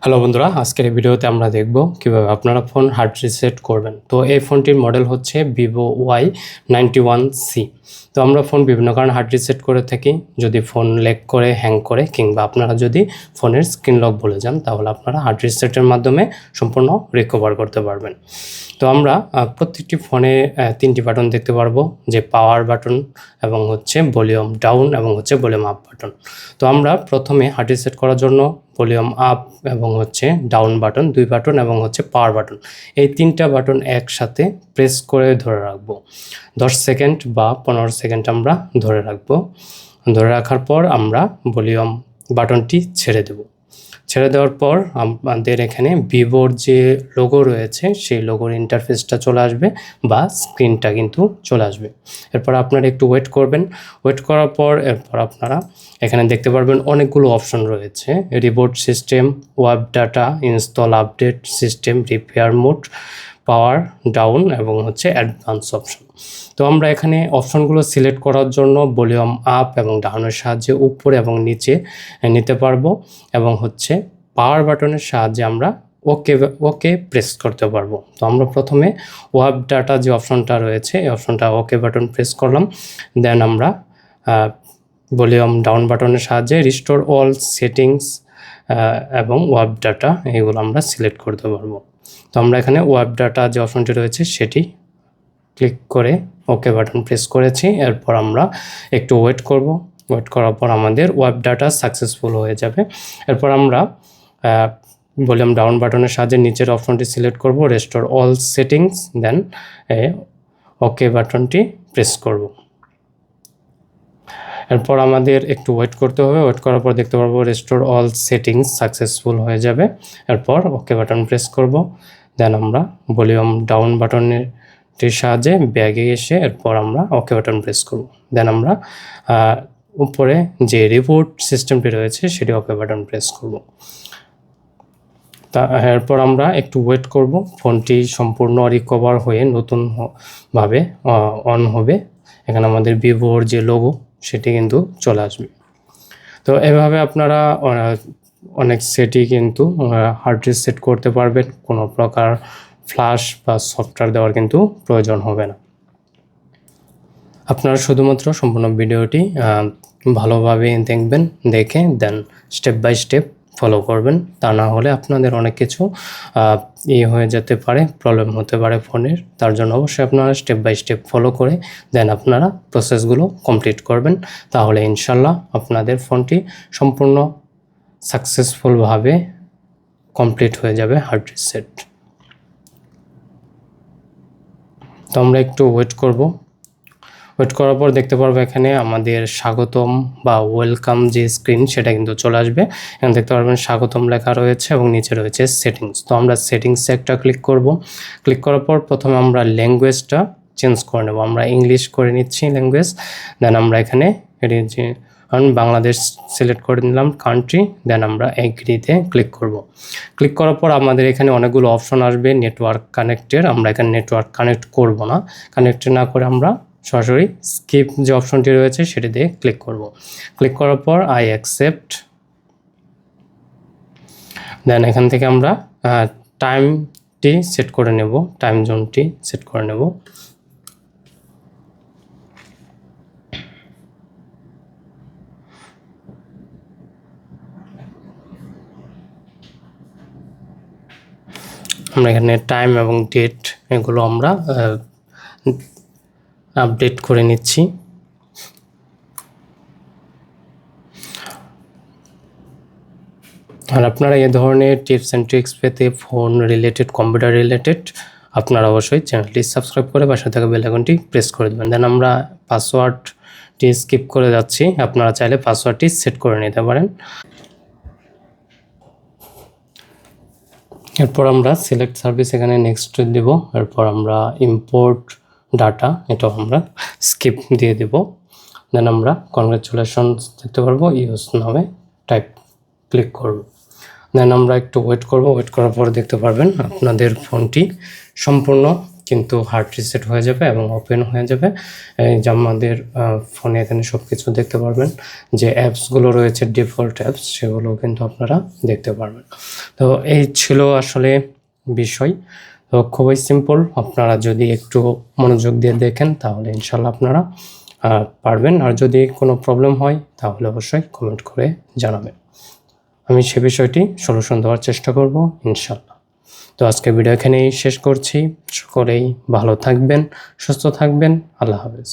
Hello বন্ধুরা, আজকের এই ভিডিওতে আমরা দেখব কিভাবে আপনারা ফোন হার্ড রিসেট করবেন। তো এই ফোনটির মডেল হচ্ছে Vivo Y91C। তো আমরা ফোন বিভিন্ন কারণে হার্ড রিসেট করে থাকি। যদি ফোন ল্যাগ করে, হ্যাং করে, কিংবা আপনারা যদি ফোনের স্ক্রিন লক ভুলে যান, তাহলে আপনারা হার্ড রিসেটের মাধ্যমে সম্পূর্ণ রিকভার করতে পারবেন। তো আমরা প্রত্যেকটি ফোনে 3টি বাটন দেখতে পারবো, যে পাওয়ার বাটন এবং হচ্ছে ভলিউম ডাউন এবং হচ্ছে ভলিউম আপ বাটন। তো আমরা প্রথমে হার্ড রিসেট করার জন্য ভলিউম আপ এবং হচ্ছে ডাউন বাটন 2 বাটন এবং হচ্ছে পাওয়ার বাটন, এই 3টা বাটন একসাথে প্রেস করে ধরে রাখবো। 10 সেকেন্ড বা 15 সেকেন্ড আমরা ধরে রাখবো। ধরে রাখার পর আমরা ভলিউম বাটনটি ছেড়ে দেব। ছেড়ে দেওয়ার পর আমাদের এখানে ভিভোর যে লোগো রয়েছে সেই লোগোর ইন্টারফেসটা চলে আসবে বা স্ক্রিনটা কিন্তু চলে আসবে। এরপর আপনারা একটু ওয়েট করবেন। ওয়েট করার পর এরপর আপনারা এখানে দেখতে পারবেন অনেকগুলো অপশন রয়েছে: reboot system, wipe data, install update system, repair mode, power down এবং হচ্ছে অ্যাডভান্স অপশন। তো আমরা এখানে অপশনগুলো সিলেক্ট করার জন্য ভলিউম আপ এবং ডাউনের সাহায্যে উপরে এবং নিচে নিতে পারবো, এবং হচ্ছে পাওয়ার বাটনের সাহায্যে আমরা ওকে প্রেস করতে পারবো। তো আমরা প্রথমে ওয়েব ডাটা যে অপশনটা রয়েছে এই অপশনটা ওকে বাটন প্রেস করলাম। দেন আমরা ভলিউম ডাউন বাটনের সাহায্যে রিস্টোর অল সেটিংস এবং ওয়েব ডাটা এগুলো আমরা সিলেক্ট করতে পারবো। তো আমরা এখানে ওয়েব ডাটা যে অপশনটি রয়েছে সেটি ক্লিক করে ওকে বাটন প্রেস করেছি। এরপর আমরা একটু ওয়েট করব। ওয়েট করার পর আমাদের ওয়েব ডাটা সাকসেসফুল হয়ে যাবে। এরপর আমরা ভলিউম ডাউন বাটনের সাহায্যে নিচের অপশনটি সিলেক্ট করব, রেস্টোর অল সেটিংস, দেন ওকে বাটনটি প্রেস করব। এরপর আমাদের একটু ওয়েট করতে হবে। ওয়েট করার পর দেখতে পারবো রেস্টোর অল সেটিংস সাকসেসফুল হয়ে যাবে। এরপর ওকে বাটন প্রেস করব। দেন আমরা ভলিউম ডাউন বাটনের সাহায্যে ব্যাগে এসে এরপর আমরা ওকে বাটন প্রেস করব। দেন আমরা উপরে যে রিবোট সিস্টেমটি রয়েছে সেটি ওকে বাটন প্রেস করব। এরপর আমরা একটু ওয়েট করব। ফোনটি সম্পূর্ণ রিকভার হয়ে নতুনভাবে অন হবে। এখানে আমাদের ভিভোর যে লোগো সেটি কিন্তু চলে আসবে। তো এভাবে আপনারা অনেক সেটই কিন্তু হার্ড রিসেট করতে পারবেন। কোনো প্রকার ফ্ল্যাশ বা সফটওয়্যার দেওয়ার কিন্তু প্রয়োজন হবে না। আপনারা শুধুমাত্র সম্পূর্ণ ভিডিওটি ভালোভাবে দেখবেন, দেখে দেন স্টেপ বাই স্টেপ ফলো করবেন। তা না হলে আপনাদের অনেক কিছু হয়ে যেতে পারে, প্রবলেম হতে পারে ফোনের। তার জন্য অবশ্যই আপনারা স্টেপ বাই স্টেপ ফলো করে দেন আপনারা প্রসেসগুলো কমপ্লিট করবেন। তাহলে ইনশাল্লাহ আপনাদের ফোনটি সম্পূর্ণ সাকসেসফুলভাবে কমপ্লিট হয়ে যাবে হার্ড রিসেট। তো আমরা একটু ওয়েট করব। ওয়েট করার পর দেখতে পারবো এখানে আমাদের স্বাগতম বা ওয়েলকাম যে স্ক্রিন সেটা কিন্তু চলে আসবে। এখানে দেখতে পারবেন স্বাগতম লেখা রয়েছে এবং নিচে রয়েছে সেটিংস। তো আমরা সেটিংসে একটা ক্লিক করব। ক্লিক করার পর প্রথমে আমরা ল্যাঙ্গুয়েজটা চেঞ্জ করে নেব। আমরা ইংলিশ করে নিচ্ছি ল্যাঙ্গুয়েজ। দেন আমরা এখানে বাংলাদেশ সিলেক্ট করে নিলাম কান্ট্রি। দেন আমরা এগ্রিতে ক্লিক করব। ক্লিক করার পর আমাদের এখানে অনেকগুলো অপশন আসবে নেটওয়ার্ক কানেক্টের। আমরা এখানে নেটওয়ার্ক কানেক্ট করব না। কানেক্ট না করে আমরা সরাসরি স্কিপ যে অপশনটি রয়েছে সেটি দিয়ে ক্লিক করব। ক্লিক করার পর আই অ্যাকসেপ্ট। দেন এখান থেকে আমরা টাইমটি সেট করে নেব, টাইম জোনটি সেট করে নেব। আমরা এখানে টাইম এবং ডেট এগুলো আমরা আপডেট করে নিচ্ছি। আর আপনারা এই ধরনের টিপস অ্যান্ড ট্রিক্স পেতে ফোন রিলেটেড, কম্পিউটার রিলেটেড, আপনারা অবশ্যই চ্যানেলটি সাবস্ক্রাইব করে পাশে থাকা বেল আইকনটি প্রেস করে দেবেন। দেন আমরা পাসওয়ার্ডটি স্কিপ করে যাচ্ছি। আপনারা চাইলে পাসওয়ার্ডটি সেট করে নিতে পারেন। এরপর আমরা সিলেক্ট সার্ভিস এখানে নেক্সট দেব। এরপর আমরা ইম্পোর্ট ডাটা এটাও আমরা স্কিপ দিয়ে দেব। দেন আমরা কনগ্রাচুলেশনস দেখতে পারবো, ইউজ নামে টাইপ ক্লিক করব। দেন আমরা একটু ওয়েট করব। ওয়েট করার পর দেখতে পারবেন আপনাদের ফোনটি সম্পূর্ণ কিন্তু হার্ড রিসেট হয়ে যাবে এবং ওপেন হয়ে যাবে। এই যে আমাদের ফোনে এখানে সব কিছু দেখতে পারবেন, যে অ্যাপসগুলো রয়েছে ডিফল্ট অ্যাপস সেগুলো কিন্তু আপনারা দেখতে পারবেন। তো এই ছিল আসলে বিষয়। তো খুবই সিম্পল, আপনারা যদি একটু মনোযোগ দিয়ে দেখেন তাহলে ইনশাল্লাহ আপনারা পারবেন। আর যদি কোনো প্রবলেম হয় তাহলে অবশ্যই কমেন্ট করে জানাবেন, আমি সে বিষয়টি সলিউশন দেওয়ার চেষ্টা করব ইনশাল্লাহ। তো আজকে ভিডিও এখানেই শেষ করছি। সকলেই ভালো থাকবেন, সুস্থ থাকবেন। আল্লাহ হাফেজ।